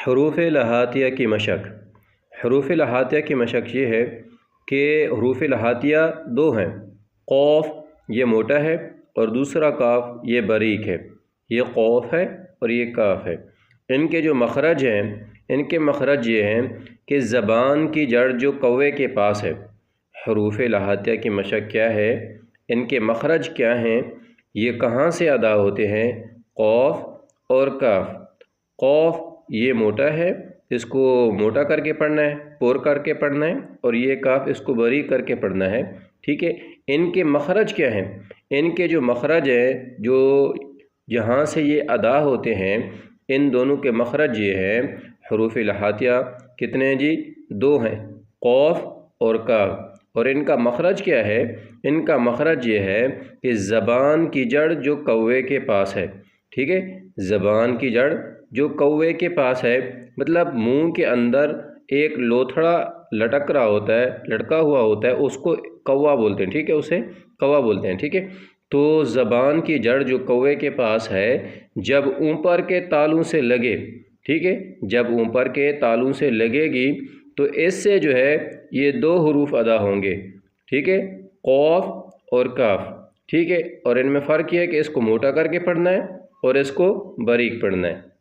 حروف لہاتیہ کی مشق۔ حروف لہاتیہ کی مشق یہ ہے کہ حروف لہاتیہ دو ہیں، قوف یہ موٹا ہے اور دوسرا کاف یہ باریک ہے۔ یہ قوف ہے اور یہ کاف ہے۔ ان کے جو مخرج ہیں، ان کے مخرج یہ ہیں کہ زبان کی جڑ جو کوے کے پاس ہے۔ حروف لہاتیہ کی مشق کیا ہے، ان کے مخرج کیا ہیں، یہ کہاں سے ادا ہوتے ہیں؟ قوف اور کاف۔ قوف یہ موٹا ہے، اس کو موٹا کر کے پڑھنا ہے، پور کر کے پڑھنا ہے، اور یہ کاف اس کو باریک کر کے پڑھنا ہے، ٹھیک ہے۔ ان کے مخرج کیا ہیں؟ ان کے جو مخرج ہیں، جو جہاں سے یہ ادا ہوتے ہیں، ان دونوں کے مخرج یہ ہیں۔ حروف لہاتیہ کتنے ہیں جی؟ دو ہیں، قوف اور کاف۔ اور ان کا مخرج کیا ہے؟ ان کا مخرج یہ ہے کہ زبان کی جڑ جو کوے کے پاس ہے، ٹھیک ہے۔ زبان کی جڑ جو کوے کے پاس ہے، مطلب منہ کے اندر ایک لوتھڑا لٹک رہا ہوتا ہے، لٹکا ہوا ہوتا ہے، اس کو کوا بولتے ہیں، ٹھیک ہے، اسے کوا بولتے ہیں، ٹھیک ہے۔ تو زبان کی جڑ جو کوے کے پاس ہے، جب اوپر کے تالوں سے لگے، ٹھیک ہے، جب اوپر کے تالوں سے لگے گی تو اس سے جو ہے یہ دو حروف ادا ہوں گے، ٹھیک ہے، قوف اور کاف، ٹھیک ہے۔ اور ان میں فرق یہ ہے کہ اس کو موٹا کر کے پڑھنا ہے اور اس کو باریک پڑھنا ہے۔